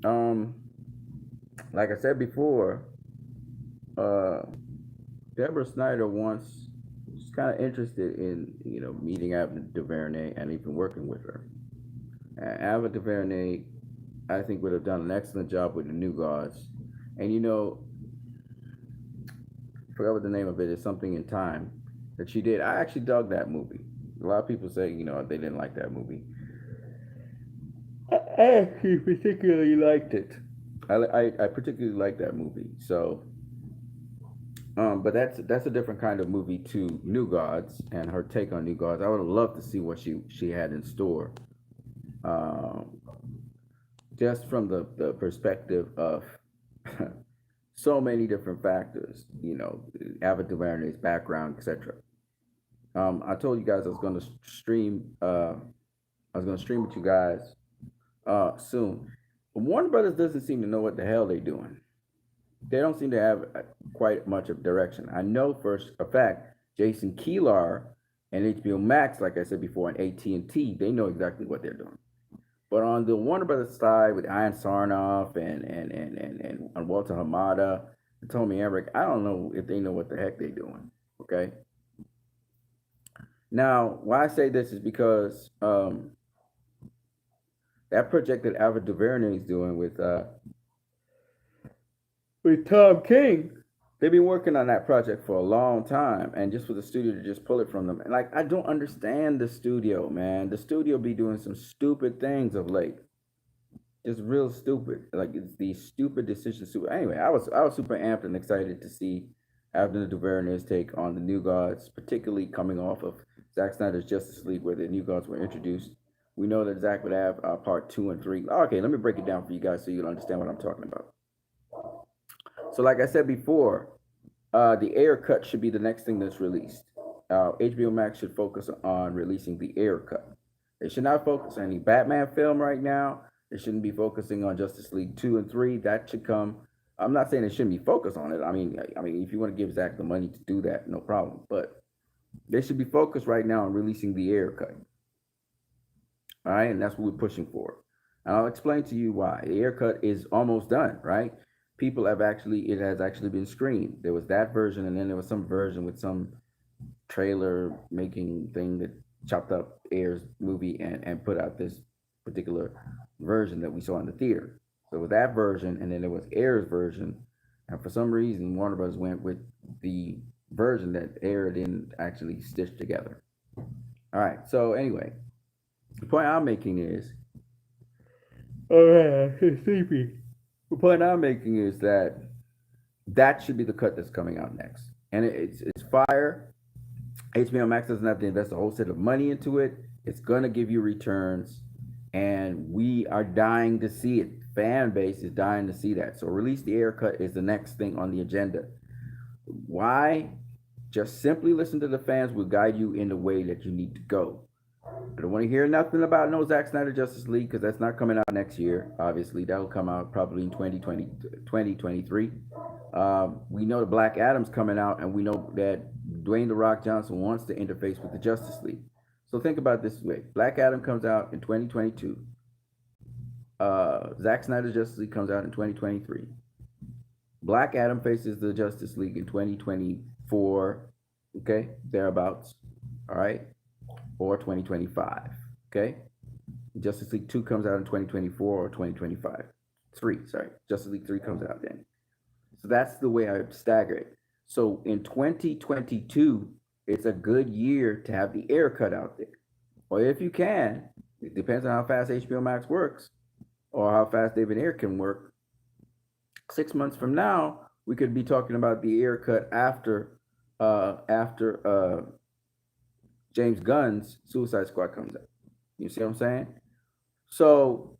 Um, like I said before, uh, Deborah Snyder wants. She's kind of interested in meeting Ava DuVernay and even working with her. Ava DuVernay, I think, would have done an excellent job with the New Gods. And I forgot what the name of it is. Something in Time that she did. I actually dug that movie. A lot of people say they didn't like that movie. I actually particularly liked it. I particularly like that movie. So, but that's a different kind of movie to New Gods and her take on New Gods. I would have loved to see what she had in store. Um, just from the perspective of so many different factors, Ava DuVernay's background, etc. I told you guys I was going to stream. I was going to stream with you guys soon. Warner Brothers doesn't seem to know what the hell they're doing. They don't seem to have quite much of direction. I know for a fact Jason Keelar and HBO Max, like I said before, and AT&T, they know exactly what they're doing. But on the Warner Brothers side with Ian Sarnoff and Walter Hamada and Tommy Emmerich, I don't know if they know what the heck they're doing. Okay. Now, why I say this is because that project that Ava DuVernay is doing with Tom King, they've been working on that project for a long time, and just for the studio to just pull it from them, and like I don't understand the studio, man. The studio be doing some stupid things of late, just real stupid. Like it's these stupid decisions. Anyway, I was super amped and excited to see Ava DuVernay's take on the New Gods, particularly coming off of Zack Snyder's Justice League, where the New Gods were introduced. We know that Zack would have part 2 and 3. Okay, let me break it down for you guys so you'll understand what I'm talking about. So, like I said before, the Air Cut should be the next thing that's released. HBO Max should focus on releasing the Air Cut. They should not focus on any Batman film right now. They shouldn't be focusing on Justice League 2 and 3. That should come. I'm not saying they shouldn't be focused on it. I mean, if you want to give Zack the money to do that, no problem. But they should be focused right now on releasing the Air Cut. All right, and that's what we're pushing for. And I'll explain to you why. The Air Cut is almost done, right? It has actually been screened. There was that version, and then there was some version with some trailer making thing that chopped up Air's movie and put out this particular version that we saw in the theater. So with that version, and then there was Air's version, and for some reason Warner Bros. Went with the version that Air didn't actually stitch together. All right. So anyway, the point I'm making is, oh yeah, I'm sleepy. The point I'm making is that should be the cut that's coming out next, and it's fire. HBO Max doesn't have to invest a whole set of money into it. It's gonna give you returns, and we are dying to see it. Fan base is dying to see that. So release the Air Cut is the next thing on the agenda. Why? Just simply listen to the fans. Will guide you in the way that you need to go. I don't want to hear nothing about no Zack Snyder Justice League because that's not coming out next year. Obviously, that'll come out probably in 2023. We know the Black Adam's coming out, and we know that Dwayne The Rock Johnson wants to interface with the Justice League. So think about it this way. Black Adam comes out in 2022. Zack Snyder's Justice League comes out in 2023. Black Adam faces the Justice League in 2024. Okay, thereabouts. All right. Or 2025. Okay? Justice League 2 comes out in 2024 or 2025. 3, sorry. Justice League 3 comes out then. So that's the way I stagger it. So in 2022, it's a good year to have the Air Cut out there. Or if you can, it depends on how fast HBO Max works or how fast David Ayer can work. 6 months from now, we could be talking about the Air Cut after James Gunn's Suicide Squad comes out. You see what I'm saying? So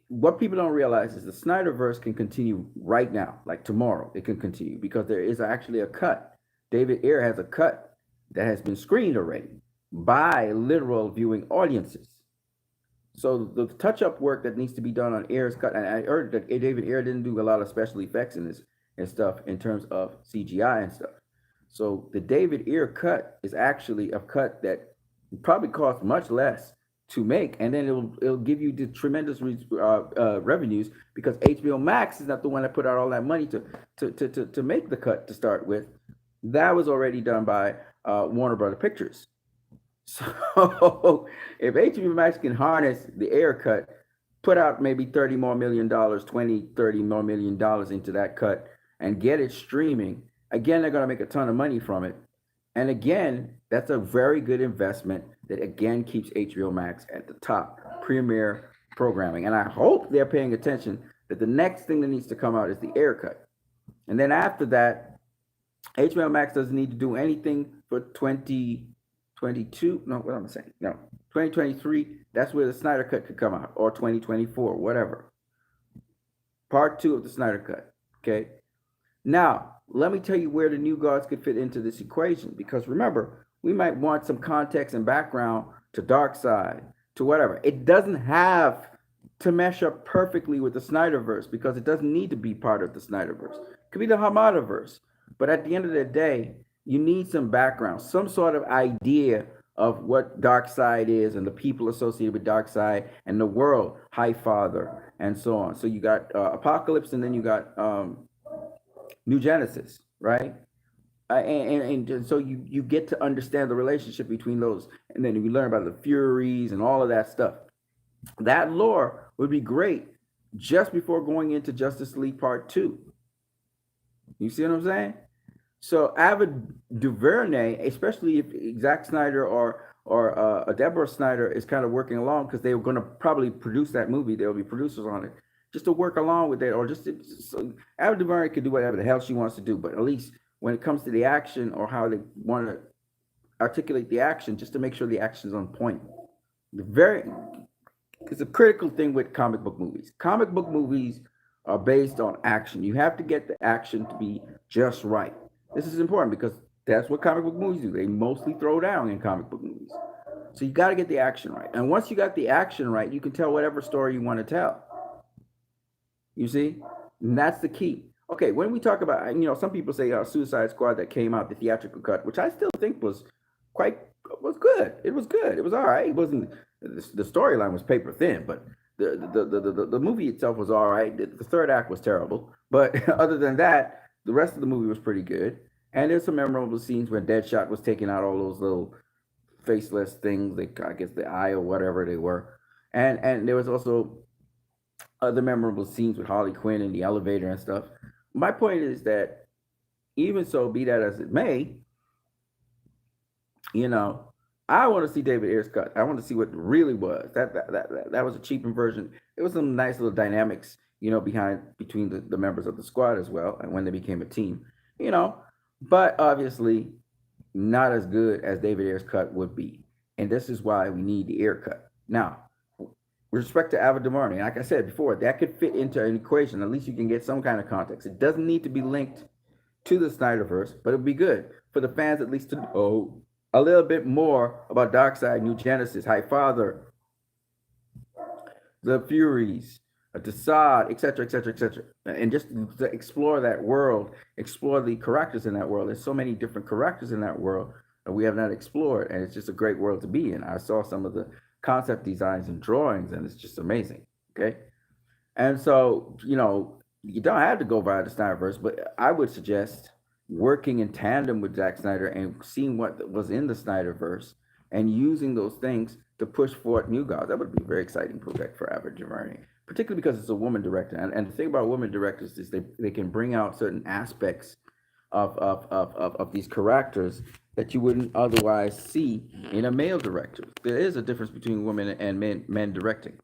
what people don't realize is the Snyderverse can continue right now, like tomorrow. It can continue because there is actually a cut. David Ayer has a cut that has been screened already by literal viewing audiences. So the touch-up work that needs to be done on Ayer's cut, and I heard that David Ayer didn't do a lot of special effects in this and stuff in terms of CGI and stuff. So the David Ayer cut is actually a cut that probably cost much less to make, and then it'll give you the tremendous revenues because HBO Max is not the one that put out all that money to make the cut to start with. That was already done by Warner Brother Pictures. So if HBO Max can harness the air cut, put out maybe $30 more million, 20, $30 more million into that cut and get it streaming, again, they're going to make a ton of money from it. And again, that's a very good investment that again keeps HBO Max at the top, premier programming. And I hope they're paying attention that the next thing that needs to come out is the air cut. And then after that, HBO Max doesn't need to do anything for 2022. No, what am I saying? No, 2023. That's where the Snyder Cut could come out, or 2024, whatever. Part 2 of the Snyder Cut. Okay. Now, let me tell you where the new gods could fit into this equation. Because remember, we might want some context and background to Darkseid, to whatever. It doesn't have to mesh up perfectly with the Snyderverse because it doesn't need to be part of the Snyderverse. It could be the Hamadaverse. But at the end of the day, you need some background, some sort of idea of what Darkseid is and the people associated with Darkseid and the world, High Father, and so on. So you got Apocalypse, and then you got New Genesis, right? And so you get to understand the relationship between those, and then you learn about the Furies and all of that stuff. That lore would be great just before going into Justice League Part 2. You see what I'm saying? So Ava DuVernay, especially if Zack Snyder or Deborah Snyder is kind of working along, because they were going to probably produce that movie. There will be producers on it, just to work along with it, or so Ava DuVernay could do whatever the hell she wants to do. But at least when it comes to the action or how they want to articulate the action, just to make sure the action is on point. It's a critical thing with comic book movies. Comic book movies are based on action. You have to get the action to be just right. This is important because that's what comic book movies do. They mostly throw down in comic book movies. So you got to get the action right. And once you got the action right, you can tell whatever story you want to tell. You see? And that's the key. Okay, when we talk about, some people say Suicide Squad that came out, the theatrical cut, which I still think was good. It was good. It was all right. It wasn't, the storyline was paper thin, but the movie itself was all right. The third act was terrible. But other than that, the rest of the movie was pretty good. And there's some memorable scenes where Deadshot was taking out all those little faceless things, I guess the eye or whatever they were. And there was also other memorable scenes with Harley Quinn in the elevator and stuff. My point is that even so, be that as it may, I want to see David Ayer's cut. I want to see what it really was. That was a cheapened version. It was some nice little dynamics, between the members of the squad as well, and when they became a team, but obviously not as good as David Ayer's cut would be. And this is why we need the Ayer cut. Now, with respect to Ava DuVernay, like I said before, that could fit into an equation. At least you can get some kind of context. It doesn't need to be linked to the Snyderverse, but it'd be good for the fans at least to know a little bit more about Darkseid, New Genesis, High Father, the Furies, Desaad, etc., etc., etc., and just to explore that world, explore the characters in that world. There's so many different characters in that world that we have not explored, and it's just a great world to be in. I saw some of the concept designs and drawings, and it's just amazing. Okay, and so you don't have to go via the Snyderverse, but I would suggest working in tandem with Zack Snyder and seeing what was in the Snyderverse and using those things to push forward new gods. That would be a very exciting project for Ava DuVernay, particularly because it's a woman director. And the thing about women directors is they can bring out certain aspects of these characters that you wouldn't otherwise see in a male director. There is a difference between women and men directing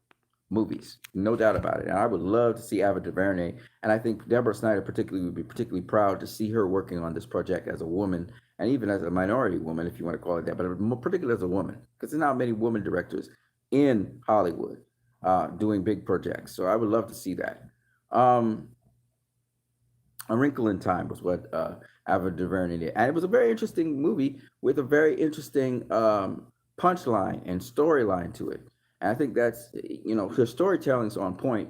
movies, no doubt about it. And I would love to see Ava DuVernay, and I think Deborah Snyder particularly would be particularly proud to see her working on this project as a woman, and even as a minority woman, if you want to call it that, but more particularly as a woman, because there's not many women directors in Hollywood doing big projects. So I would love to see that. A Wrinkle in Time was what Ava DuVernay did, and it was a very interesting movie with a very interesting punchline and storyline to it. And I think that's, her storytelling's on point.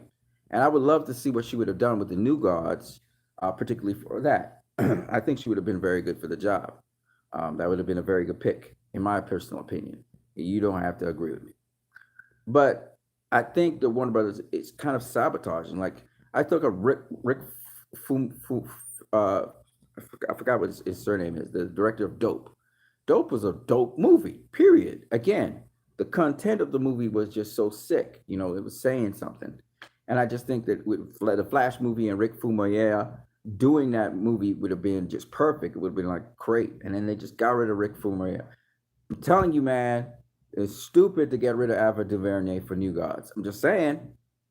And I would love to see what she would have done with the New Gods, particularly for that. I think she would have been very good for the job. That would have been a very good pick, in my personal opinion. You don't have to agree with me. But I think the Warner Brothers is kind of sabotaging. Like I took a Rick Fum, Fum, I forgot what his surname is. The director of Dope. Dope was a dope movie. Period. Again, the content of the movie was just so sick. You know, it was saying something, and I just think that with the Flash movie and Rick Fumoyea doing that movie would have been just perfect. It would have been like great, and then they just got rid of Rick Fumoyea. I'm telling you, man, it's stupid to get rid of Ava DuVernay for New Gods. I'm just saying,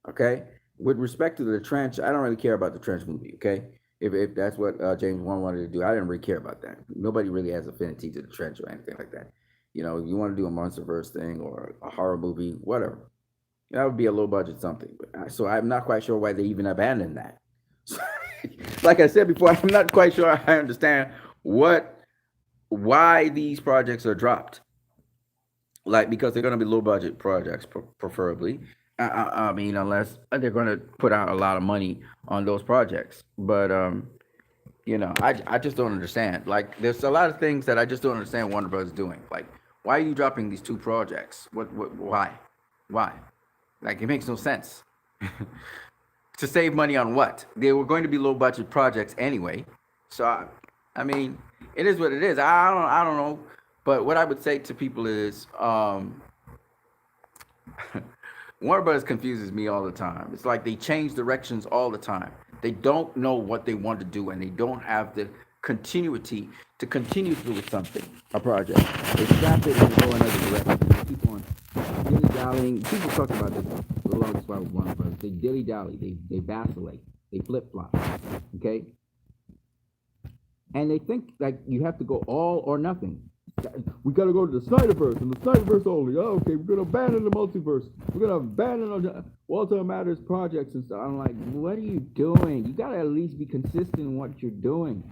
okay? With respect to the Trench, I don't really care about the Trench movie, okay? If that's what James Wan wanted to do, I didn't really care about that. Nobody really has affinity to the Trench or anything like that. You know, if you want to do a MonsterVerse thing or a horror movie, whatever, that would be a low budget something. So I'm not quite sure why they even abandoned that. Like I said before, I'm not quite sure I understand what why these projects are dropped, like because they're going to be low budget projects preferably. I mean, unless they're going to put out a lot of money on those projects. But I just don't understand. Like there's a lot of things that I just don't understand Warner Bros. Doing. Like why are you dropping these two projects? What why? Like it makes no sense. To save money on what? They were going to be low budget projects anyway. So I mean, it is what it is. I don't know. But what I would say to people is, Warner Brothers confuses me all the time. It's like they change directions all the time. They don't know what they want to do, and they don't have the continuity to continue through with something, a project. They scrap it and they go another direction. They keep on dilly dallying. People talk about this the longest while with Warner Brothers. They dilly dally. They vacillate. They flip flop. Okay, and they think like you have to go all or nothing. We got to go to the Snyderverse and the Snyderverse only. Oh, okay, we're gonna abandon the multiverse. We're gonna abandon Walter Matters projects and stuff. I'm like, what are you doing? You gotta at least be consistent in what you're doing.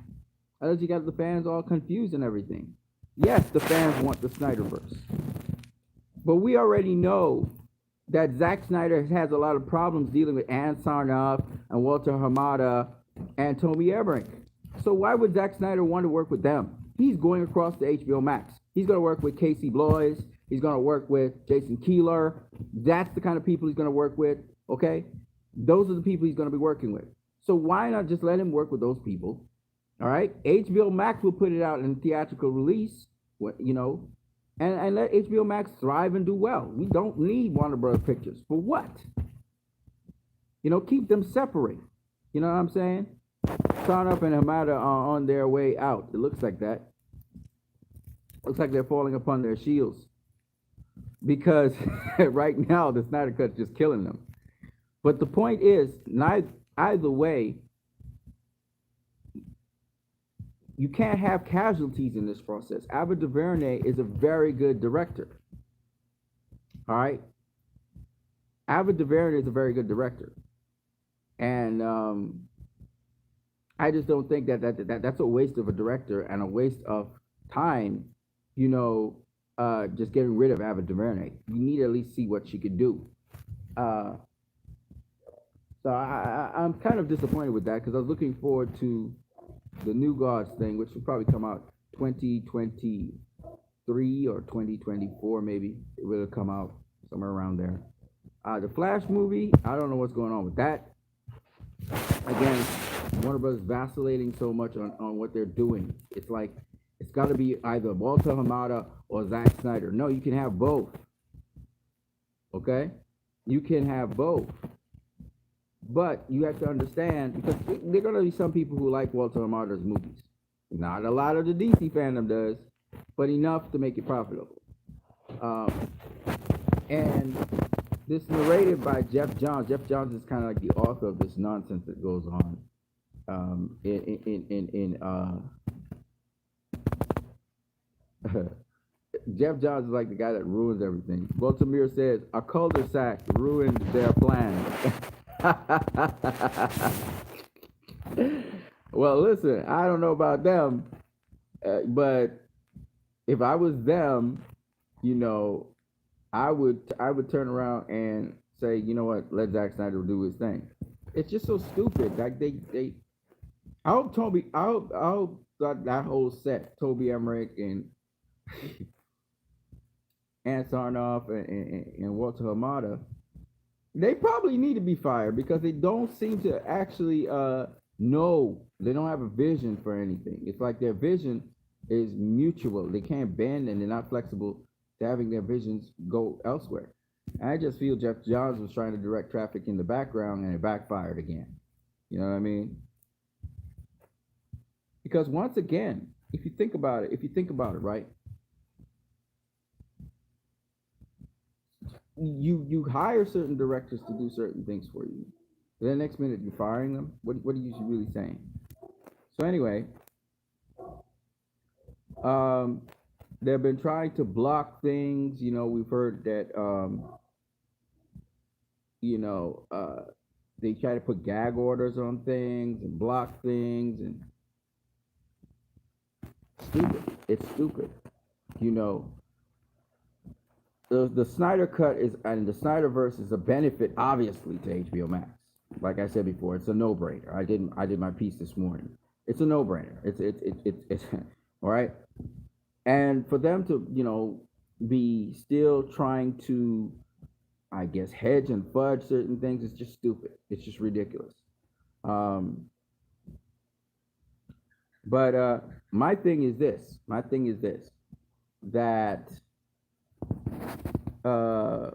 Otherwise, you got the fans all confused and everything. Yes, the fans want the Snyderverse, but we already know that Zack Snyder has a lot of problems dealing with Ann Sarnoff and Walter Hamada and Toby Emmerich. So why would Zack Snyder want to work with them? He's going across to HBO Max. He's going to work with Casey Bloys. He's going to work with Jason Keeler. That's the kind of people he's going to work with, okay? Those are the people he's going to be working with. So why not just let him work with those people, all right? HBO Max will put it out in theatrical release, and let HBO Max thrive and do well. We don't need Warner Bros. Pictures. For what? Keep them separate. You know what I'm saying? Sarnoff and Hamada are on their way out. It looks like that. Looks like they're falling upon their shields. Because right now, the Snyder Cut's just killing them. But the point is, either way, you can't have casualties in this process. Ava DuVernay is a very good director. All right? Ava DuVernay is a very good director. And I just don't think that's a waste of a director and a waste of time, just getting rid of Ava DuVernay. You need to at least see what she could do. So I'm kind of disappointed with that because I was looking forward to the New Gods thing, which will probably come out 2023 or 2024 maybe. It will come out somewhere around there. The Flash movie, I don't know what's going on with that. Again, Warner Bros. Vacillating so much on what they're doing. It's like it's got to be either Walter Hamada or Zack Snyder. No, you can have both. Okay? You can have both. But you have to understand, because there are going to be some people who like Walter Hamada's movies. Not a lot of the DC fandom does, but enough to make it profitable. And this narrative by Jeff Johns. Jeff Johns is kind of like the author of this nonsense that goes on. Jeff Johns is like the guy that ruins everything. Baltimore says a cul-de-sac ruined their plan. Well, listen, I don't know about them, but if I was them, I would turn around and say, you know what, let Zack Snyder do his thing. It's just so stupid. Like I hope that whole set, Toby Emmerich and and Sarnoff and Walter Hamada, they probably need to be fired because they don't seem to actually know. They don't have a vision for anything. It's like their vision is mutual. They can't bend and they're not flexible to having their visions go elsewhere. I just feel Jeff Johns was trying to direct traffic in the background and it backfired again. You know what I mean? Because once again, if you think about it, right? You hire certain directors to do certain things for you. The next minute you're firing them. What are you really saying? So anyway, um, they've been trying to block things. We've heard that you know they try to put gag orders on things and block things and stupid. It's stupid. You know, the Snyder cut is and the Snyderverse is a benefit, obviously, to HBO Max. Like I said before, it's a no-brainer. I did my piece this morning. It's a no-brainer. It's all right. And for them to be still trying to, I guess, hedge and fudge certain things is just stupid. It's just ridiculous. Um, but my thing is this. My thing is this. That uh,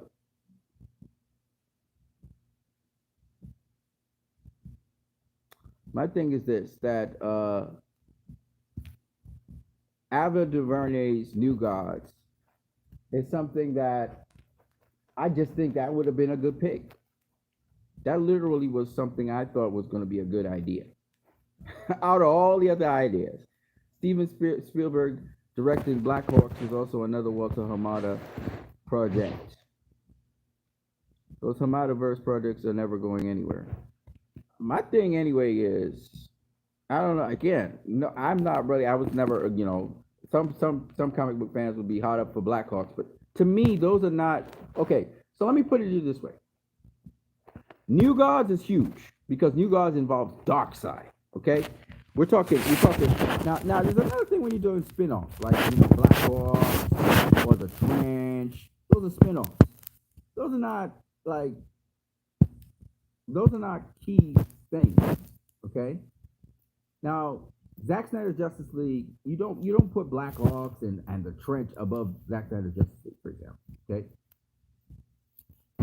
my thing is this. That Ava DuVernay's New Gods is something that I just think that would have been a good pick. That literally was something I thought was going to be a good idea. Out of all the other ideas, Steven Spielberg directing Black Hawks is also another Walter Hamada project. Those Hamada-verse projects are never going anywhere. My thing, anyway, is I don't know. Again, no, I'm not really. I was never, some comic book fans would be hot up for Black Hawks, but to me, those are not okay. So let me put it to you this way: New Gods is huge because New Gods involves Dark Side. Okay, we're talking now. Now, there's another thing when you're doing spin-offs, like Black Hawks or The Trench. Those are spin-offs. Those are not like those are not key things. Okay. Now, Zack Snyder's Justice League, you don't put Black Hawks and the Trench above Zack Snyder's Justice League, for example. Okay.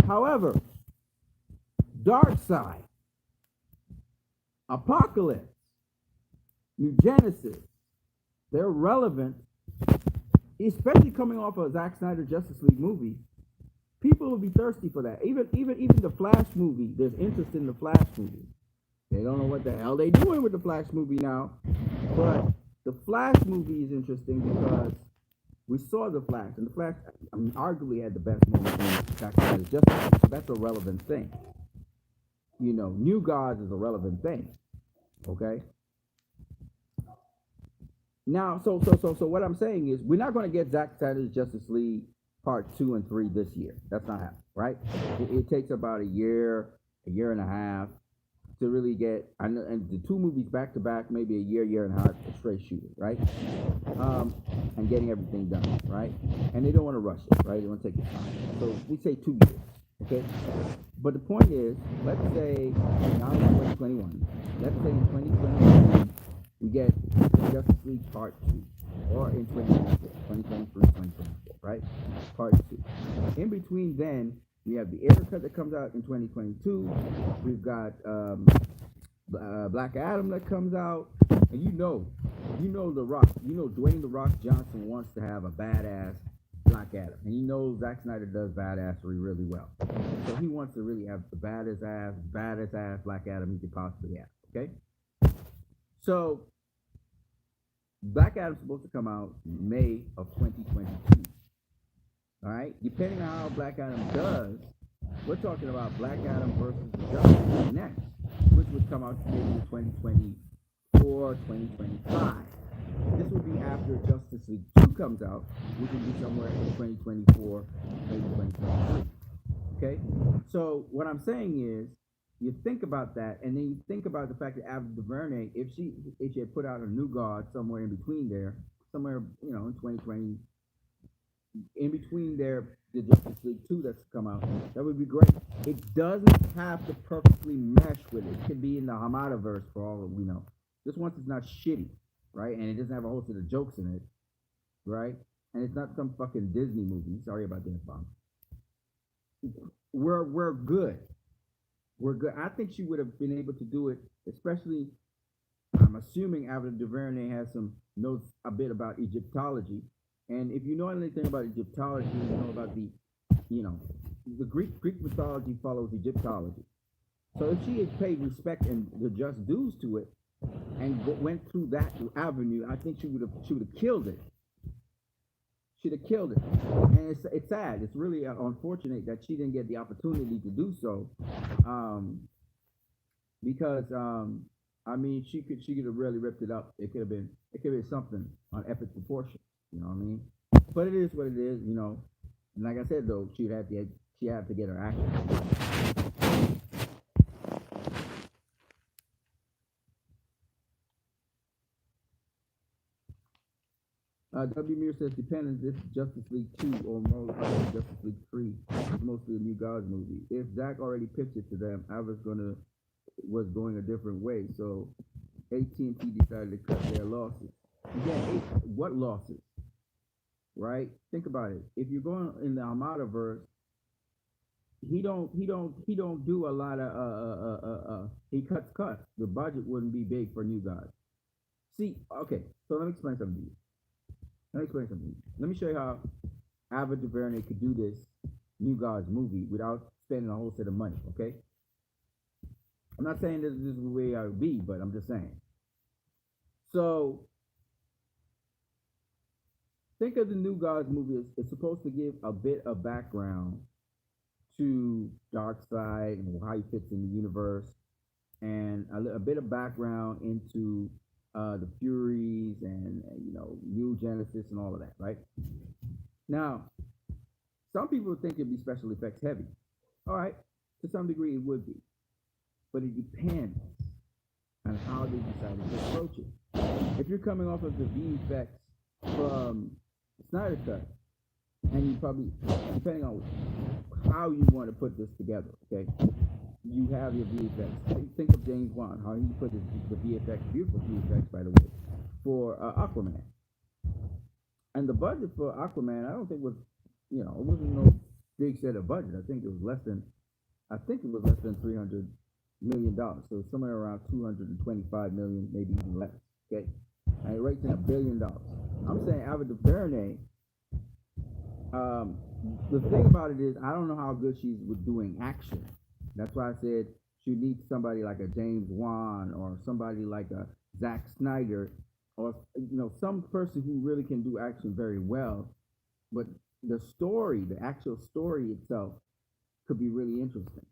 However, Dark Side, Apocalypse, New Genesis, they're relevant, especially coming off a Zack Snyder Justice League movie. People will be thirsty for that. Even the Flash movie, there's interest in the Flash movie. They don't know what the hell they're doing with the Flash movie now, but the Flash movie is interesting because we saw the Flash, and the Flash, I mean, arguably had the best moment in Zack Snyder's Justice League, so that's a relevant thing. New Gods is a relevant thing. Okay. Now, so what I'm saying is we're not going to get Zack Snyder's Justice League Part 2 and 3 this year. That's not happening, right? It takes about a year and a half to really get, and the two movies back to back, maybe a year and a half straight shooting, right? And getting everything done, right? And they don't want to rush it, right? They want to take their time. So we say 2 years, okay? But the point is, let's say now in 2021, let's say in 2021 we get Justice League Part 2, or in 2023, 2024, right? Part 2. In between then, we have the air cut that comes out in 2022. We've got Black Adam that comes out, and The Rock, Dwayne The Rock Johnson wants to have a badass Black Adam, and Zack Snyder does badassery really well, so he wants to really have the baddest ass Black Adam he could possibly have. Okay, so Black Adam's supposed to come out May of 2022. All right, depending on how Black Adam does, we're talking about Black Adam versus the Justice next, which would come out maybe 2024, 2025. This would be after Justice League 2 comes out, which would be somewhere in 2024, maybe 2023. Okay, so what I'm saying is, you think about that, and then you think about the fact that Ava DuVernay, if she had put out a New God somewhere in between there, somewhere in 2020. in between the Justice League 2 that's come out. That would be great. It doesn't have to perfectly mesh with it. It could be in the Hamada verse for all that we know. Just once it's not shitty, right? And it doesn't have a whole set of jokes in it, right? And it's not some fucking Disney movie. Sorry about that, Bob. We're good. We're good. I think she would have been able to do it, especially I'm assuming Ava DuVernay has some knows a bit about Egyptology, and if you know anything about Egyptology, you know about you know, the Greek mythology follows Egyptology. So if she had paid respect and the just dues to it, and went through that avenue, I think she would have killed it. She'd have killed it, and it's sad. It's really unfortunate that she didn't get the opportunity to do so, um, because I mean she could have really ripped it up. It could have been something on epic proportion. You know what I mean? But it is what it is. You know, and like I said though, she had to get her action. W. Muir says, depending this Justice League 2 or more Justice League 3 is mostly a New Gods movie. If Zach already pitched it to them, I was going a different way. So AT&T decided to cut their losses. Again, what losses? Right? Think about it. If you're going in the Armada verse, he don't do a lot of he cuts. The budget wouldn't be big for New Gods. See, okay, so let me explain something to you. Let me show you how Ava DuVernay could do this New Gods movie without spending a whole set of money. Okay, I'm not saying this is the way I would be, but I'm just saying. So think of the New Gods movie. It's supposed to give a bit of background to Darkseid and how he fits in the universe, and a bit of background into the Furies and New Genesis and all of that, right? Now, some people think it'd be special effects heavy. All right, to some degree it would be, but it depends on how they decided to approach it. If you're coming off of the VFX from Snyder Cut, and you probably, depending on how you want to put this together, okay, you have your VFX. Think of James Wan, how he put the VFX, beautiful VFX, by the way, for Aquaman. And the budget for Aquaman, I don't think was, it wasn't no big set of budget. I think it was less than $300 million. So somewhere around 225 million, maybe even less. Okay, and it rates in $1 billion. I'm saying Ava DuVernay. The thing about it is, I don't know how good she's with doing action. That's why I said she needs somebody like a James Wan or somebody like a Zack Snyder, or some person who really can do action very well. But the actual story itself, could be really interesting.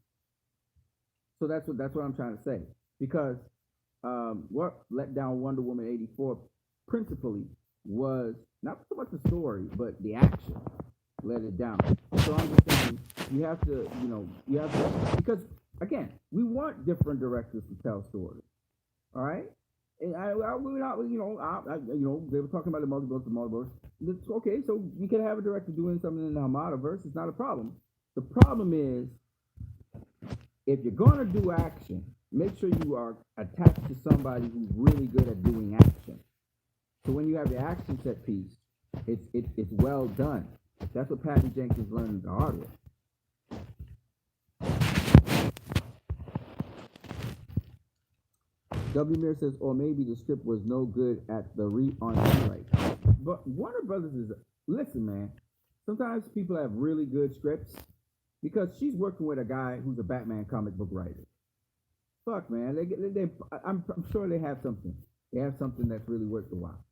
So that's what I'm trying to say. Because what let down Wonder Woman 84 principally was not so much the story, but the action let it down. So I'm just saying because again, we want different directors to tell stories. All right, and we're not, they were talking about the multiverse. It's okay, so you can have a director doing something in the Hamada verse. It's not a problem. The problem is, if you're gonna do action, make sure you are attached to somebody who's really good at doing action. So when you have the action set piece, it's well done. That's what Patty Jenkins learned the hard way. W. Mir says, or maybe the script was no good at the on rewrite. But Warner Brothers is, listen, man. Sometimes people have really good scripts because she's working with a guy who's a Batman comic book writer. Fuck, man. I'm sure they have something. They have something that's really worth the while.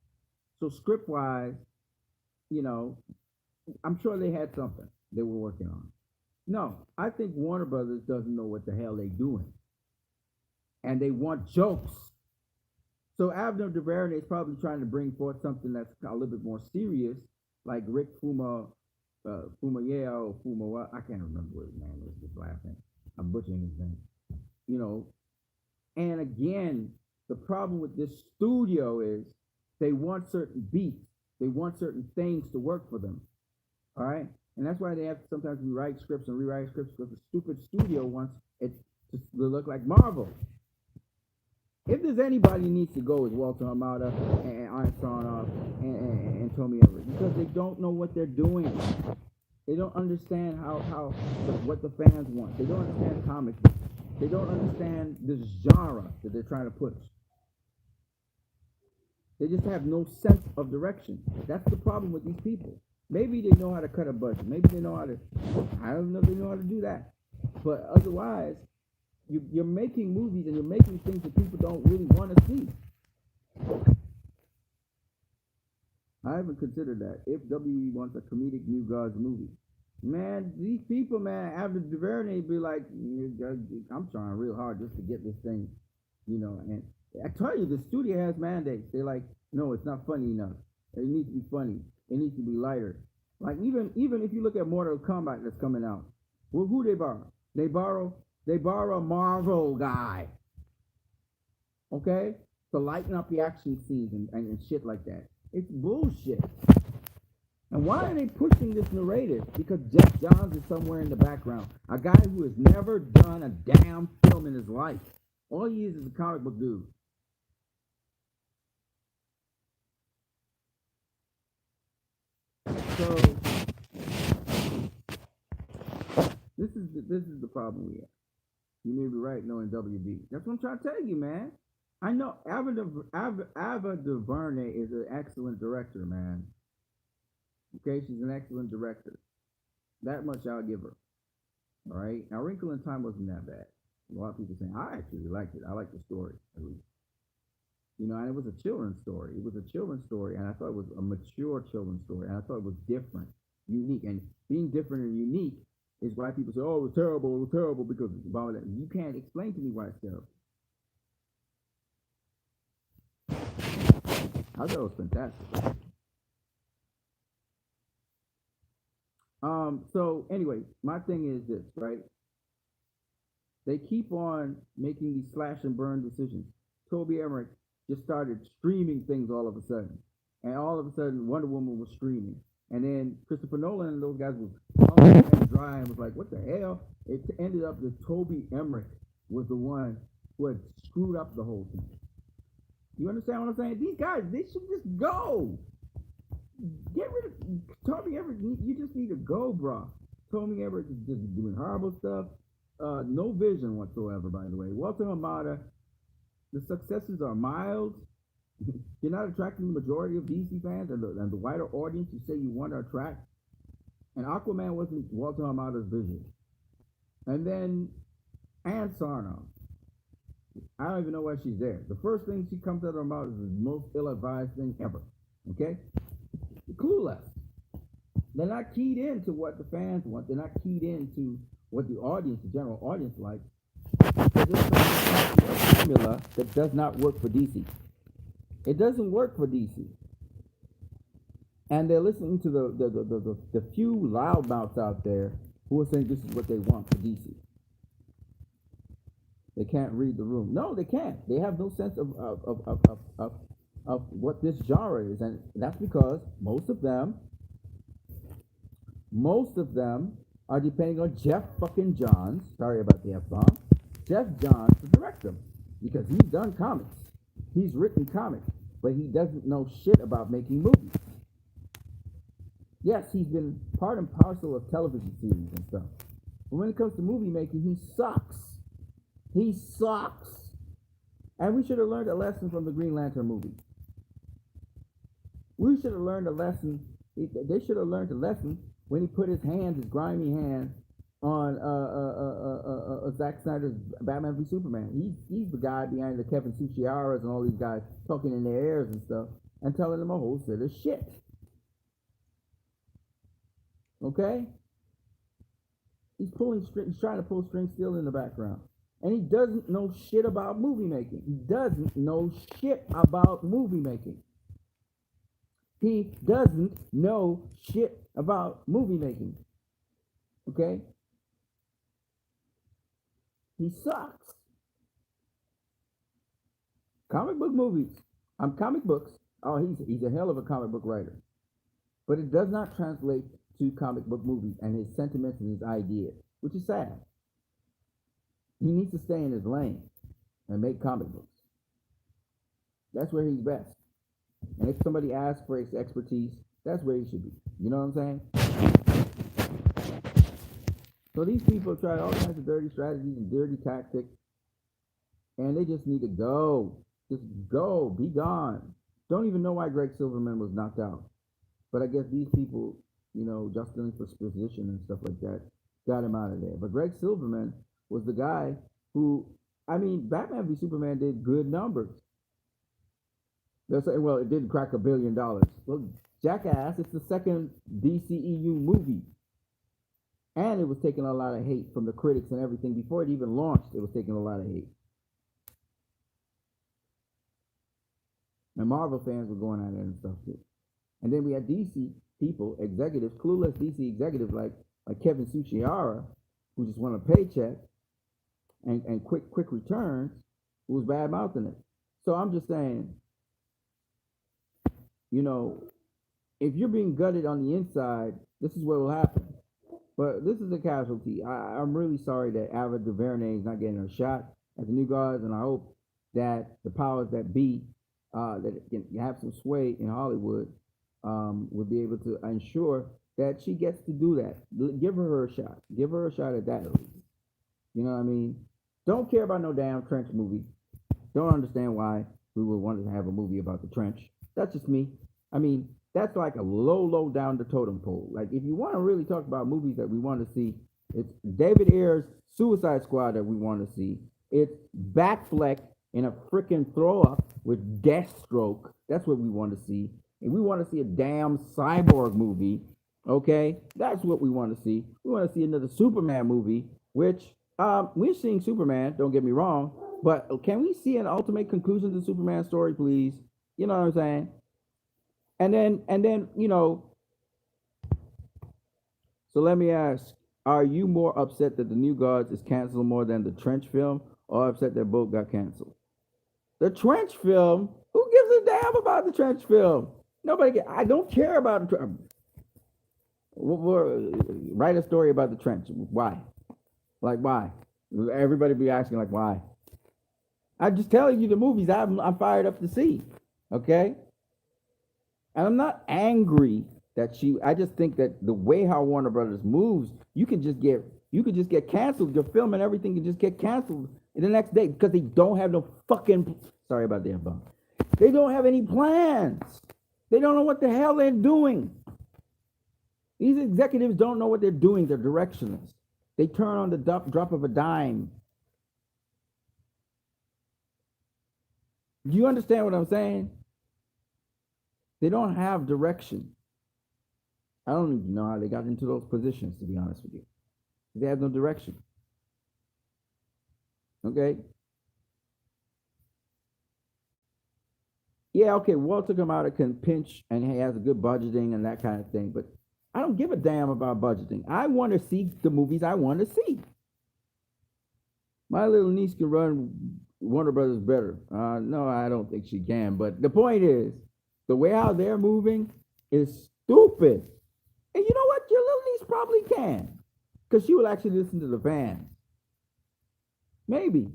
So script wise, you know, I'm sure they had something they were working on. No, I think Warner Brothers doesn't know what the hell they're doing, and they want jokes. So Abner DuVernay is probably trying to bring forth something that's a little bit more serious, like Rick Fumayea or Fumawa. I can't remember what his name is. Just laughing. I'm butchering his name. You know, and again, the problem with this studio is they want certain beats, they want certain things to work for them. All right, and that's why they have to sometimes rewrite scripts and rewrite scripts because the stupid studio wants it to look like Marvel. If there's anybody who needs to go, it's Walter Hamada and Iron Sarnoff and Tommy Everett because they don't know what they're doing. They don't understand what the fans want. They don't understand comics. They don't understand this genre that they're trying to push. They just have no sense of direction. That's the problem with these people. Maybe they know how to cut a budget. Maybe they know how to. I don't know if they know how to do that. But otherwise, you're making movies and you're making things that people don't really want to see. I haven't considered that. If WWE wants a comedic New Gods movie, man, these people, man, after Verney be like, I'm trying real hard just to get this thing, And I tell you, the studio has mandates. They're like, no, it's not funny enough. It needs to be funny. It needs to be lighter. Like even if you look at Mortal Kombat that's coming out, well, who they borrow? They borrow a Marvel guy. Okay? To lighten up the action scenes and shit like that. It's bullshit. And why are they pushing this narrative? Because Jeff Johns is somewhere in the background. A guy who has never done a damn film in his life. All he is a comic book dude. So this is the problem we have. You may be right knowing WB. That's what I'm trying to tell you, man. I know Ava DuVernay is an excellent director, man. Okay, she's an excellent director. That much I'll give her. All right. Now, Wrinkle in Time wasn't that bad. A lot of people saying I actually liked it. I liked the story at least. And it was a children's story. It was a children's story, and I thought it was a mature children's story, and I thought it was different, unique, and being different and unique is why people say, "Oh, it was terrible," because it's about that. You can't explain to me why it's terrible. I thought it was fantastic. So anyway, my thing is this, right? They keep on making these slash and burn decisions. Toby Emmerich just started streaming things all of a sudden. And all of a sudden Wonder Woman was streaming. And then Christopher Nolan and those guys was and dry and was like, what the hell? It ended up that Toby Emmerich was the one who had screwed up the whole thing. You understand what I'm saying? These guys, they should just go. Get rid of Toby Everett. You just need to go, bro. Toby Everett is just doing horrible stuff. No vision whatsoever, by the way. Walter Hamada, the successes are mild. You're not attracting the majority of DC fans and the wider audience you say you want to attract. And Aquaman wasn't Walter Hamada's vision. And then Ann Sarnoff. I don't even know why she's there. The first thing she comes out of her mouth is the most ill-advised thing ever. Okay? Clueless. They're not keyed into what the fans want. They're not keyed into what the audience, the general audience, likes. They're just trying to a formula that does not work for DC. It doesn't work for DC. And they're listening to the few loudmouths out there who are saying this is what they want for DC. They can't read the room. No, they can't. They have no sense of what this genre is, and that's because most of them are depending on Jeff fucking Johns. Sorry about the F-bomb. Jeff Johns to direct them because he's done comics. He's written comics, but he doesn't know shit about making movies. Yes, he's been part and parcel of television series and stuff. But when it comes to movie making, he sucks. He sucks. And we should have learned a lesson from the Green Lantern movie. We should have learned a lesson. They should have learned a lesson when he put his grimy hands, on Zack Snyder's Batman v Superman. He's the guy behind the Kevin Suchiaras and all these guys talking in their ears and stuff and telling them a whole set of shit. Okay? He's trying to pull string still in the background. And he doesn't know shit about movie making. He doesn't know shit about movie making. He doesn't know shit about movie making. Okay? He sucks. Comic book movies. Comic books. Oh, he's a hell of a comic book writer. But it does not translate to comic book movies and his sentiments and his ideas, which is sad. He needs to stay in his lane and make comic books. That's where he's best. And if somebody asks for his expertise, that's where he should be. You know what I'm saying? So these people try all kinds of dirty strategies and dirty tactics, and they just need to go. Just go. Be gone. Don't even know why Greg Silverman was knocked out. But I guess these people, just dealing for position and stuff like that, got him out of there. But Greg Silverman was the guy who, Batman v Superman did good numbers. They're saying, well, it didn't crack $1 billion. Well, jackass, it's the second DCEU movie. And it was taking a lot of hate from the critics and everything. Before it even launched, it was taking a lot of hate. And Marvel fans were going at it and stuff too. And then we had DC people, executives, clueless DC executives like Kevin Suchiara, who just want a paycheck and quick returns, who was bad mouthing it. So I'm just saying, if you're being gutted on the inside, this is what will happen. But this is a casualty. I'm really sorry that Ava DuVernay is not getting her shot at the New Gods, and I hope that the powers that be, that can have some sway in Hollywood, will be able to ensure that she gets to do that. Give her a shot. Give her a shot at that at least. You know what I mean? Don't care about no damn trench movie. Don't understand why we would want to have a movie about the trench. That's just me. That's like a low down the totem pole. Like, if you want to really talk about movies that we want to see, it's David Ayer's Suicide Squad that we want to see. It's Batfleck in a freaking throw up with Deathstroke. That's what we want to see. And we want to see a damn cyborg movie. Okay? That's what we want to see. We want to see another Superman movie, which we're seeing Superman, don't get me wrong, but can we see an ultimate conclusion to the Superman story, please? You know what I'm saying? And then, so let me ask, are you more upset that the New Gods is canceled more than the Trench film, or upset that both got canceled? The Trench film? Who gives a damn about the Trench film? I don't care about it. Write a story about the Trench. Why? Like, why? Everybody be asking, like, why? I'm just telling you the movies I'm fired up to see. Okay? And I'm not angry that I just think that the way how Warner Brothers moves, you could just get canceled. Your film and everything can just get canceled the next day because they don't have no fucking, sorry about the F-bomb. They don't have any plans. They don't know what the hell they're doing. These executives don't know what they're doing. They're directionless. They turn on the drop of a dime. Do you understand what I'm saying? They don't have direction. I don't even know how they got into those positions, to be honest with you. They have no direction. Okay? Yeah, okay, Walter Kamada can pinch and he has a good budgeting and that kind of thing, but I don't give a damn about budgeting. I want to see the movies I want to see. My little niece can run Warner Brothers better. No, I don't think she can, but the point is, the way how they're moving is stupid. And you know what? Your little niece probably can. Because she will actually listen to the fans. Maybe.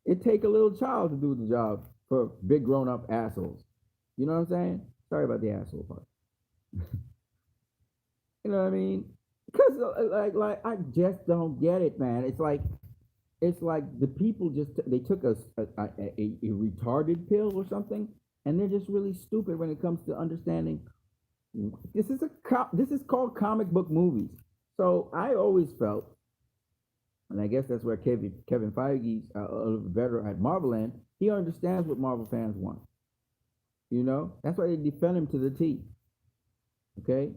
It take a little child to do the job for big grown-up assholes. You know what I'm saying? Sorry about the asshole part. You know what I mean? Because like I just don't get it, man. It's like the people they took a retarded pill or something, and they're just really stupid when it comes to understanding. This is called comic book movies. So I always felt, and I guess that's where Kevin Feige's veteran at Marvel, he understands what Marvel fans want. You know, that's why they defend him to the T. Okay.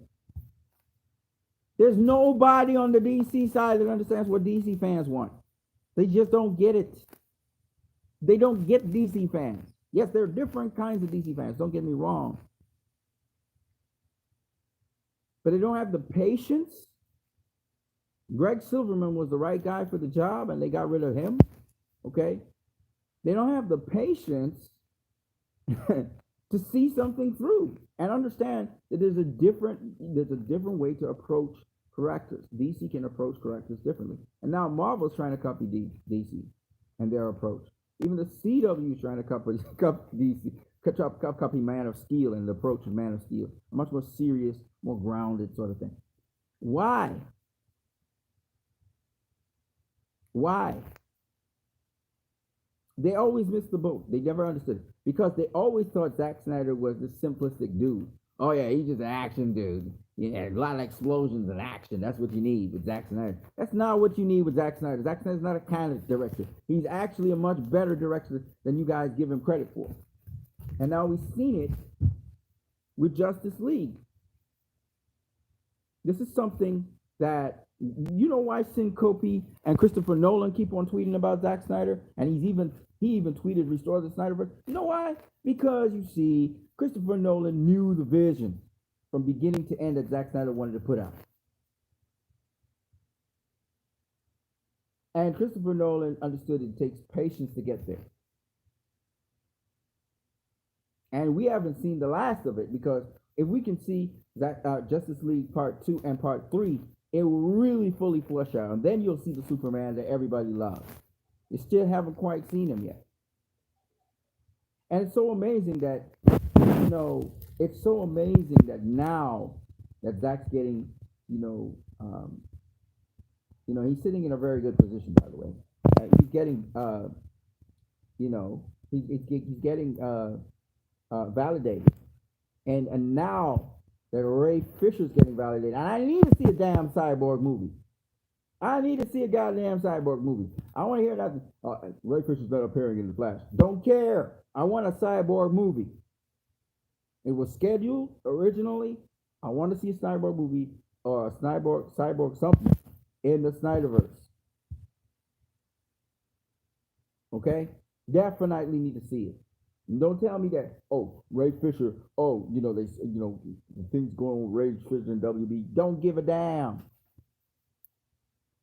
There's nobody on the DC side that understands what DC fans want. They just don't get it. They don't get DC fans. Yes, there are different kinds of DC fans. Don't get me wrong. But they don't have the patience. Greg Silverman was the right guy for the job, and they got rid of him. Okay? They don't have the patience to see something through and understand that there's a different way to approach characters. DC can approach characters differently, and now Marvel's trying to copy DC and their approach. Even the CW is trying to copy DC, copy Man of Steel and the approach of Man of Steel, a much more serious, more grounded sort of thing. Why? Why? They always missed the boat. They never understood it because they always thought Zack Snyder was this simplistic dude. Oh yeah, he's just an action dude. Yeah, a lot of explosions and action. That's what you need with Zack Snyder. That's not what you need with Zack Snyder. Zack Snyder's not a kind of director. He's actually a much better director than you guys give him credit for. And now we've seen it with Justice League. This is something that you know why Syncope and Christopher Nolan keep on tweeting about Zack Snyder, and he even tweeted restore the Snyderverse. You know why? Because you see, Christopher Nolan knew the vision from beginning to end that Zack Snyder wanted to put out. And Christopher Nolan understood it takes patience to get there. And we haven't seen the last of it because if we can see that Justice League Part 2 and Part 3, it will really fully flesh out. And then you'll see the Superman that everybody loves. You still haven't quite seen him yet. And it's so amazing that, it's so amazing that now that Zach's getting, he's sitting in a very good position, by the way. He's getting, he's getting validated. And now that Ray Fisher's getting validated, and I need to see a damn Cyborg movie. I need to see a goddamn Cyborg movie. I want to hear that. Ray Fisher's not appearing in the Flash. Don't care. I want a Cyborg movie. It was scheduled originally. I want to see a Cyborg movie or a cyborg something in the Snyderverse. Okay? Definitely need to see it. And don't tell me that, Ray Fisher, the things going on with Ray Fisher and WB. Don't give a damn.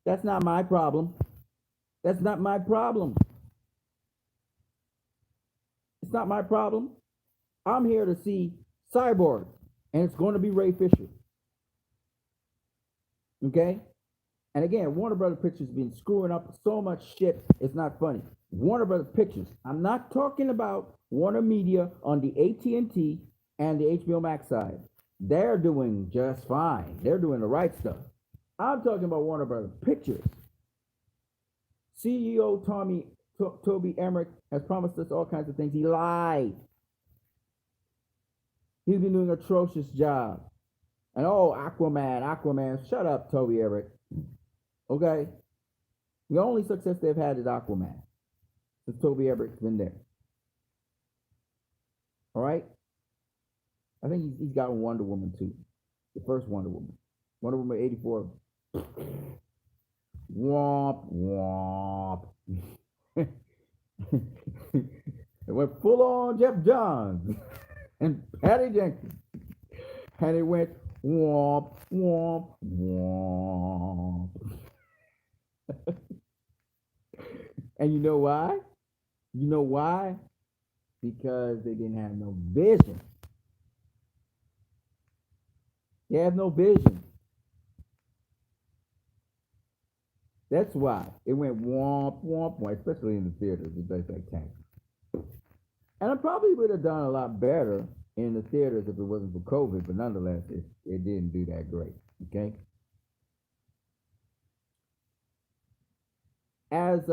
That's not my problem. That's not my problem. It's not my problem. I'm here to see Cyborg, and it's going to be Ray Fisher. Okay? And again, Warner Brothers Pictures has been screwing up so much shit, it's not funny. Warner Brothers Pictures. I'm not talking about Warner Media on the AT&T and the HBO Max side. They're doing just fine. They're doing the right stuff. I'm talking about Warner Brothers Pictures. CEO Toby Emmerich has promised us all kinds of things. He lied. He's been doing an atrocious job. And Aquaman, shut up, Toby Emmerich. Okay? The only success they've had is Aquaman. Since Toby Emmerich's been there. All right? I think he's got Wonder Woman too. The first Wonder Woman. Wonder Woman 84. Womp, womp. It went full on Jeff Johns and Patty Jenkins. And it went womp, womp, womp. And you know why? You know why? Because they didn't have no vision. They have no vision. That's why it went womp, womp, womp, especially in the theaters. It's like tank. And I probably would have done a lot better in the theaters if it wasn't for COVID, but nonetheless, it didn't do that great. Okay? As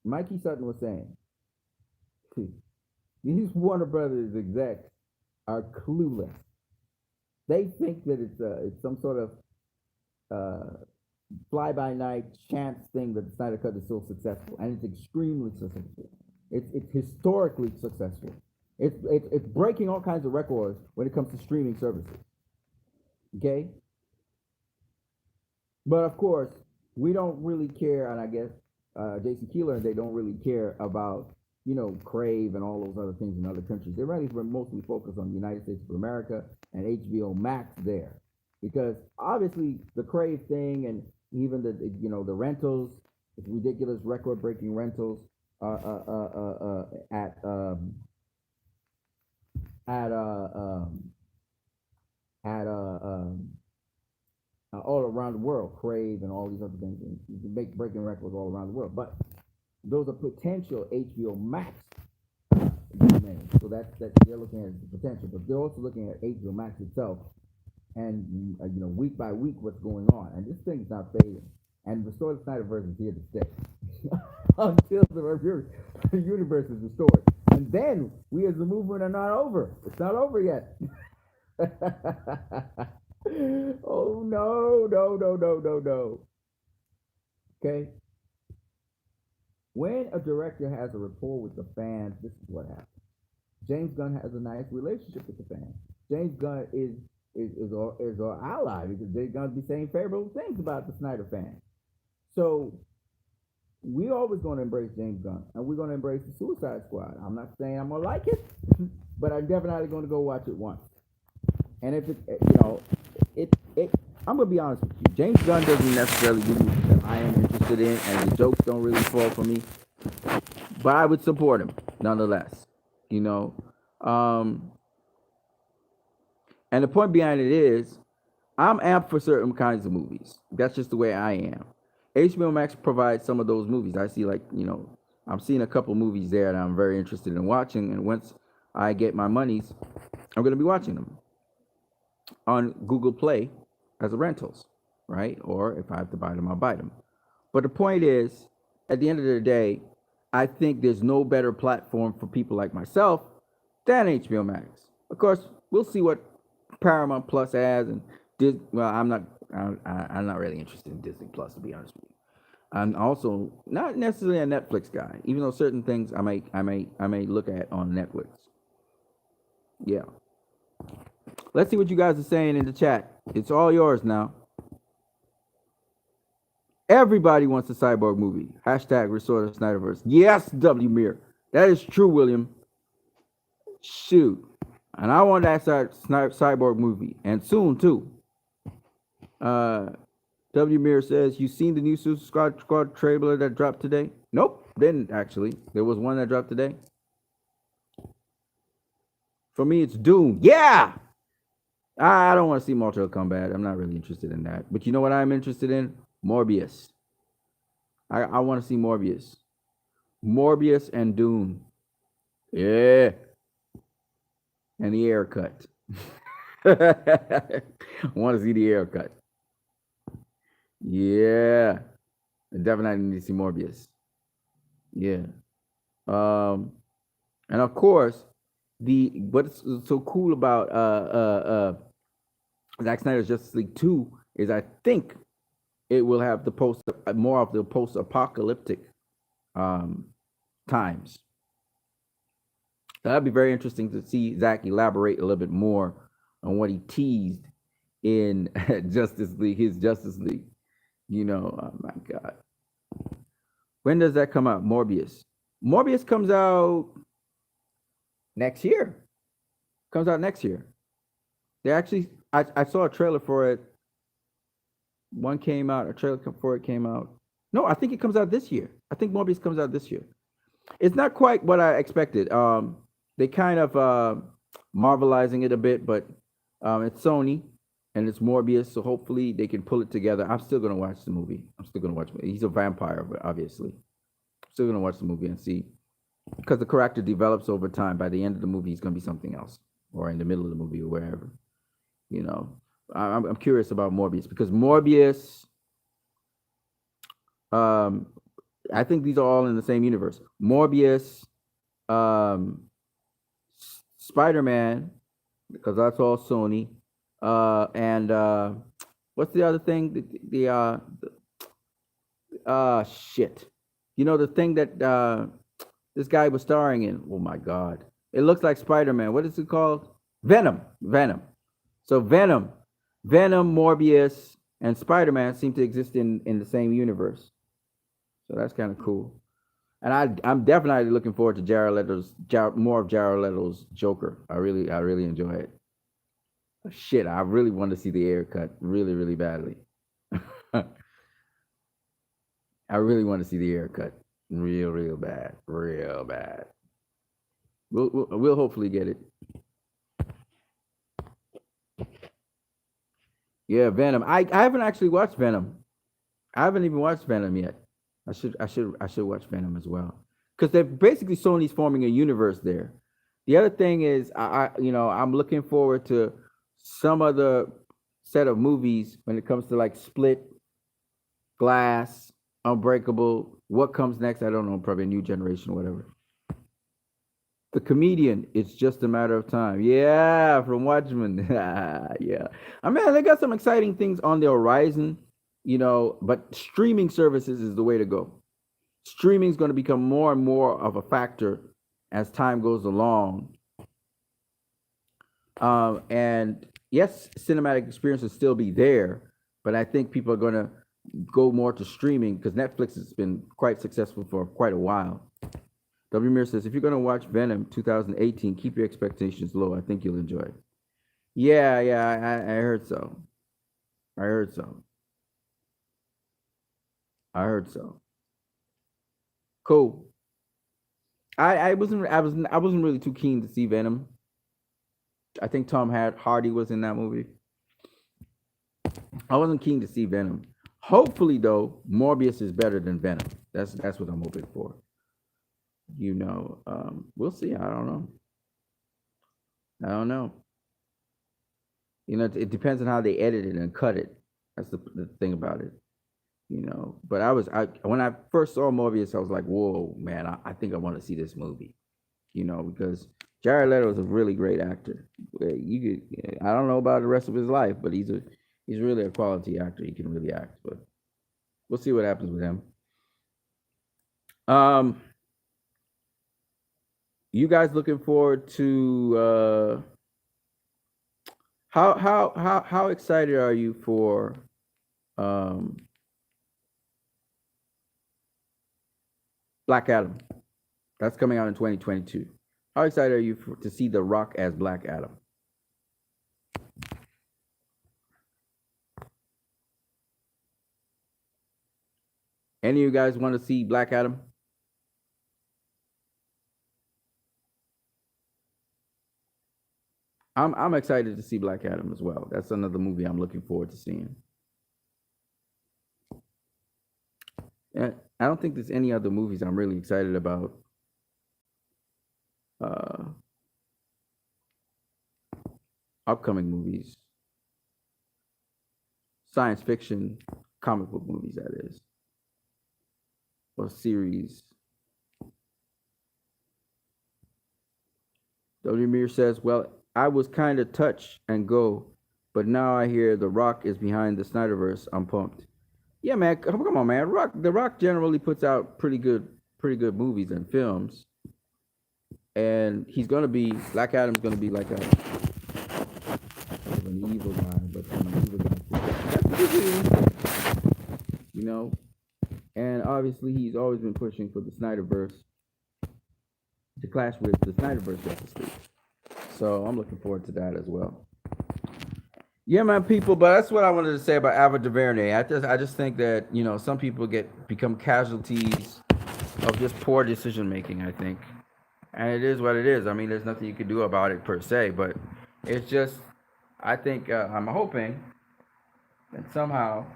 Mikey Sutton was saying, these Warner Brothers execs are clueless. They think that it's some sort of fly-by-night chance thing that the Snyder Cut is so successful, and it's extremely successful. It's historically successful. It's breaking all kinds of records when it comes to streaming services. Okay? But of course, we don't really care, and I guess Jason Keeler and they don't really care about, Crave and all those other things in other countries. They're really mostly focused on the United States of America and HBO Max there. Because obviously the Crave thing and even the rentals, it's ridiculous record-breaking rentals at at at all around the world, Crave and all these other things, and you can make breaking records all around the world. But those are potential HBO Max names. So that they're looking at the potential, but they're also looking at HBO Max itself, and week by week what's going on. And this thing's not fading. And Restore the Snyderverse is here to stay until the universe is restored. And then we as the movement are not over. It's not over yet. Oh no, no, no, no, no, no. Okay. When a director has a rapport with the fans, this is what happens. James Gunn has a nice relationship with the fans. James Gunn is our ally because they're gonna be saying favorable things about the Snyder fans. So we always gonna embrace James Gunn and we're gonna embrace the Suicide Squad. I'm not saying I'm gonna like it, but I'm definitely gonna go watch it once. And if it I'm gonna be honest with you. James Gunn doesn't necessarily do movies that I am interested in, and the jokes don't really fall for me. But I would support him nonetheless. You know, um, and the point behind it is, I'm amped for certain kinds of movies. That's just the way I am. HBO Max provides some of those movies. I see, like, I'm seeing a couple movies there that I'm very interested in watching, and once I get my monies, I'm gonna be watching them on Google Play as a rentals, right? Or if I have to buy them, I'll buy them. But the point is, at the end of the day, I think there's no better platform for people like myself than HBO Max. Of course, we'll see what Paramount Plus has, and well, I'm not really interested in Disney Plus, to be honest with you. I'm also not necessarily a Netflix guy, even though certain things I may look at on Netflix. Yeah. Let's see what you guys are saying in the chat. It's all yours now. Everybody wants a cyborg movie. Hashtag restore the Snyderverse. Yes, W. Mir. That is true, William. Shoot. And I want that cyborg movie. And soon, too. Uh, W. Mir says, you seen the new Suicide Squad trailer that dropped today? Nope, didn't actually. There was one that dropped today. For me, it's Doom. Yeah! I don't want to see Mortal Kombat. I'm not really interested in that. But you know what I'm interested in? Morbius. I want to see Morbius. Morbius and Dune. Yeah. And the haircut. I want to see the haircut. Yeah. I definitely need to see Morbius. Yeah. Um, and of course, the what's so cool about Zack Snyder's Justice League 2 is I think it will have the post more of the post apocalyptic um times. So that'd be very interesting to see Zach elaborate a little bit more on what he teased in Justice League, his Justice League. Oh my God. When does that come out? Morbius. Morbius comes out next year. Comes out next year. They actually, I saw a trailer for it. One came out, a trailer for it came out. No, I think it comes out this year. I think Morbius comes out this year. It's not quite what I expected. They kind of marvelizing it a bit, but it's Sony and it's Morbius, so hopefully they can pull it together. I'm still gonna watch the movie. I'm still gonna watch it. He's a vampire, but obviously, still gonna watch the movie and see because the character develops over time. By the end of the movie, he's gonna be something else, or in the middle of the movie, or wherever. You know, I'm curious about Morbius because Morbius. Um, I think these are all in the same universe. Morbius, um, Spider Man, because that's all Sony. And what's the other thing? Shit. The thing that this guy was starring in. Oh my God! It looks like Spider Man. What is it called? Venom. Venom. So Venom, Morbius, and Spider Man seem to exist in the same universe. So that's kind of cool. And I'm definitely looking forward to more of Jared Leto's Joker. I really enjoy it. Shit, I really want to see the haircut really, really badly. I really want to see the haircut real, real bad, real bad. We'll hopefully get it. Yeah, Venom. I haven't actually watched Venom. I haven't even watched Venom yet. I should watch Venom as well because they're basically Sony's forming a universe there. The other thing is, I'm looking forward to some other set of movies when it comes to like Split, Glass, Unbreakable. What comes next? I don't know. Probably a new generation or whatever. The Comedian. It's just a matter of time. Yeah, from Watchmen. Yeah. I mean, they got some exciting things on the horizon, but streaming services is the way to go. Streaming is going to become more and more of a factor as time goes along. And yes, cinematic experience will still be there, but I think people are going to go more to streaming because Netflix has been quite successful for quite a while. W. Mir says, if you're going to watch Venom 2018, keep your expectations low. I think you'll enjoy it. Yeah, yeah, I heard so. I heard so. I heard so. Cool. I wasn't really too keen to see Venom. I think Hardy was in that movie. I wasn't keen to see Venom. Hopefully, though, Morbius is better than Venom. That's what I'm hoping for. We'll see. I don't know. I don't know. It depends on how they edit it and cut it. That's the thing about it. But when I first saw Morbius, I was like, whoa, man, I think I want to see this movie. Because Jared Leto is a really great actor. I don't know about the rest of his life, but he's really a quality actor. He can really act. But we'll see what happens with him. You guys looking forward to how excited are you for Black Adam? That's coming out in 2022. How excited are you to see The Rock as Black Adam? Any of you guys want to see Black Adam? I'm excited to see Black Adam as well. That's another movie I'm looking forward to seeing. And I don't think there's any other movies I'm really excited about. Upcoming movies, science fiction, comic book movies, that is, or series. W. Mir says, well, I was kind of touch and go, but now I hear The Rock is behind the Snyderverse. I'm pumped. Yeah, man, come on, man. The Rock generally puts out pretty good movies and films, and Black Adam's gonna be like an evil guy, but from an evil guy. And obviously he's always been pushing for the Snyderverse to clash with the Snyderverse Justice League. So I'm looking forward to that as well. Yeah, man, people. But that's what I wanted to say about Ava DuVernay. I just think that some people become casualties of just poor decision making. I think, and it is what it is. I mean, there's nothing you can do about it per se, but it's just. I think I'm hoping that somehow.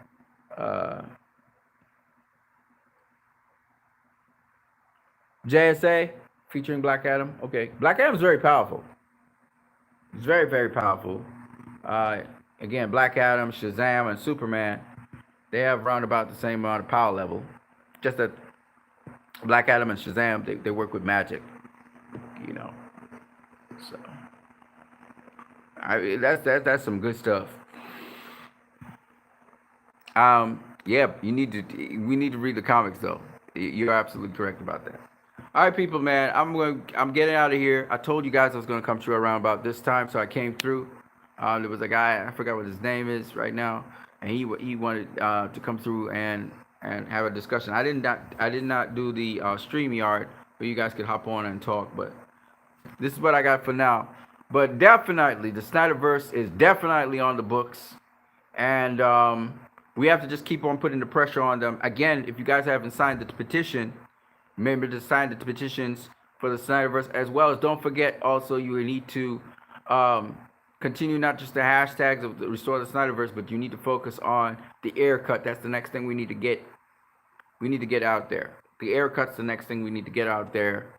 JSA featuring Black Adam. Okay, Black Adam is very powerful. It's very, very powerful. Again, Black Adam, Shazam, and Superman, they have around about the same amount of power level. Just that Black Adam and Shazam, they work with magic, So, that's some good stuff. Yeah, we need to read the comics though. You're absolutely correct about that. All right, people, man. I'm getting out of here. I told you guys I was gonna come through around about this time, so I came through. There was a guy, I forgot what his name is right now, and he wanted to come through and have a discussion. I did not do the StreamYard where you guys could hop on and talk, but this is what I got for now. But definitely, the Snyderverse is definitely on the books, and we have to just keep on putting the pressure on them. Again, if you guys haven't signed the petition, remember to sign the petitions for the Snyderverse, as well as don't forget also you need to continue not just the hashtags of the restore the Snyderverse, but you need to focus on the air cut. That's the next thing we need to get. We need to get out there. The air cut's the next thing we need to get out there.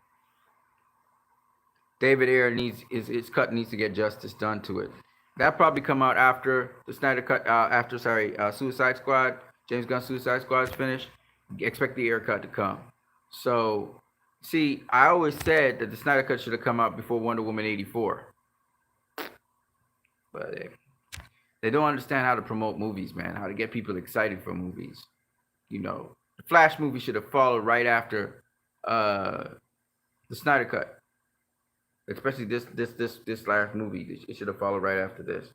David Ayer needs his cut needs to get justice done to it. That probably come out after the Snyder cut. After Suicide Squad, James Gunn Suicide Squad is finished. Expect the Ayer cut to come. So, see, I always said that the Snyder cut should have come out before Wonder Woman 84. But they don't understand how to promote movies, man. How to get people excited for movies. You know, the Flash movie should have followed right after the Snyder cut. Especially this last movie, it should have followed right after this.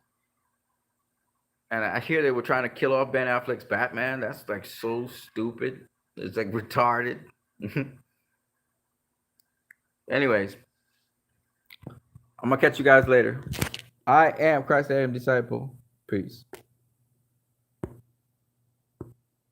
And I hear they were trying to kill off Ben Affleck's Batman. That's like so stupid. It's like retarded. Anyways, I'm gonna catch you guys later. I am Christ I am disciple. Peace.